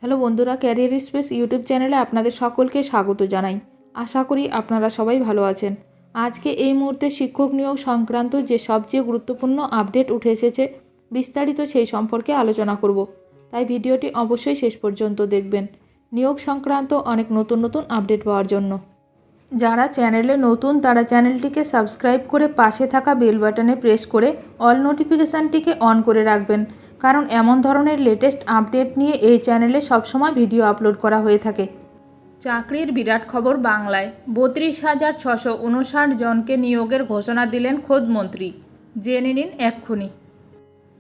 Hello বন্ধুরা, career space YouTube চ্যানেলে আপনাদের সকলকে স্বাগত জানাই। আশা করি আপনারা সবাই ভালো আছেন। আজকে এই মুহূর্তে শিক্ষক নিয়োগ সংক্রান্ত যে সবচেয়ে গুরুত্বপূর্ণ আপডেট উঠে এসেছে, বিস্তারিত সেই সম্পর্কে আলোচনা করব। তাই ভিডিওটি অবশ্যই শেষ পর্যন্ত দেখবেন নিয়োগ সংক্রান্ত অনেক নতুন নতুন আপডেট পাওয়ার জন্য। যারা চ্যানেলে নতুন তারা চ্যানেলটিকে সাবস্ক্রাইব করে পাশে থাকা বেল বাটনে প্রেস করে অল নোটিফিকেশানটিকে অন করে রাখবেন, কারণ এমন ধরনের লেটেস্ট আপডেট নিয়ে এই চ্যানেলে সবসময় ভিডিও আপলোড করা হয়ে থাকে। চাকরির বিরাট খবর বাংলায় 32,659 জনকে নিয়োগের ঘোষণা দিলেন খোদ মন্ত্রী। জেনে নিন এক্ষুনি।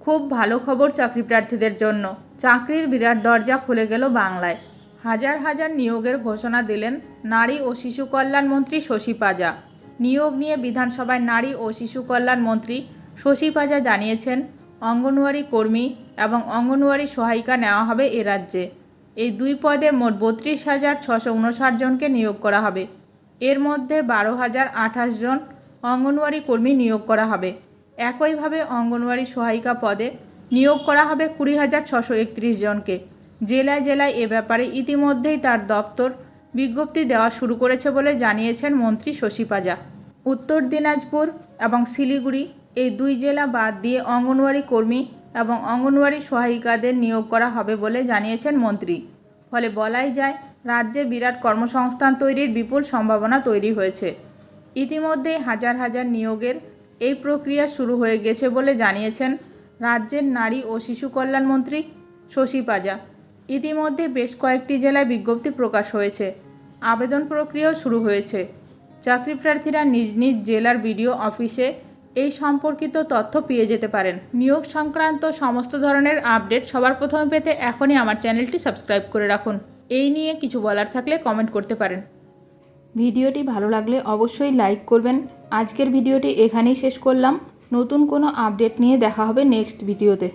খুব ভালো খবর চাকরি প্রার্থীদের জন্য। চাকরির বিরাট দরজা খুলে গেল বাংলায়। হাজার হাজার নিয়োগের ঘোষণা দিলেন নারী ও শিশু কল্যাণ মন্ত্রী শশী পাজা। নিয়োগ নিয়ে বিধানসভায় নারী ও শিশু কল্যাণ মন্ত্রী শশী পাজা জানিয়েছেন, অঙ্গনওয়াড়ি কর্মী এবং অঙ্গনওয়াড়ি সহায়িকা নেওয়া হবে এ রাজ্যে। এই দুই পদে মোট 32,659 জনকে নিয়োগ করা হবে। এর মধ্যে 12,028 জন অঙ্গনওয়াড়ি কর্মী নিয়োগ করা হবে। একইভাবে অঙ্গনওয়াড়ি সহায়িকা পদে নিয়োগ করা হবে 20,631 জনকে। জেলায় জেলায় এ ব্যাপারে ইতিমধ্যেই তার দপ্তর বিজ্ঞপ্তি দেওয়া শুরু করেছে বলে জানিয়েছেন মন্ত্রী শশী পাজা। উত্তর দিনাজপুর এবং শিলিগুড়ি এই দুই জেলা বাদ দিয়ে অঙ্গনওয়াড়ি কর্মী এবং অঙ্গনওয়াড়ি সহায়িকাদের নিয়োগ করা হবে বলে জানিয়েছেন মন্ত্রী। ফলে বলাই যায়, রাজ্যে বিরাট কর্মসংস্থান তৈরির বিপুল সম্ভাবনা তৈরি হয়েছে। ইতিমধ্যেই হাজার হাজার নিয়োগের এই প্রক্রিয়া শুরু হয়ে গেছে বলে জানিয়েছেন রাজ্যের নারী ও শিশু কল্যাণ মন্ত্রী শশী পাজা। ইতিমধ্যে বেশ কয়েকটি জেলায় বিজ্ঞপ্তি প্রকাশ হয়েছে। আবেদন প্রক্রিয়াও শুরু হয়েছে। চাকরি প্রার্থীরা নিজ নিজ জেলার বিডিও অফিসে এই সম্পর্কিত তথ্য পেয়ে যেতে পারেন। নিয়োগ সংক্রান্ত সমস্ত ধরনের আপডেট সবার প্রথমে পেতে এখনই আমার চ্যানেলটি সাবস্ক্রাইব করে রাখুন। এই নিয়ে কিছু বলার থাকলে কমেন্ট করতে পারেন। ভিডিওটি ভালো লাগলে অবশ্যই লাইক করবেন। আজকের ভিডিওটি এখানেই শেষ করলাম। নতুন কোনো আপডেট নিয়ে দেখা হবে নেক্সট ভিডিওতে।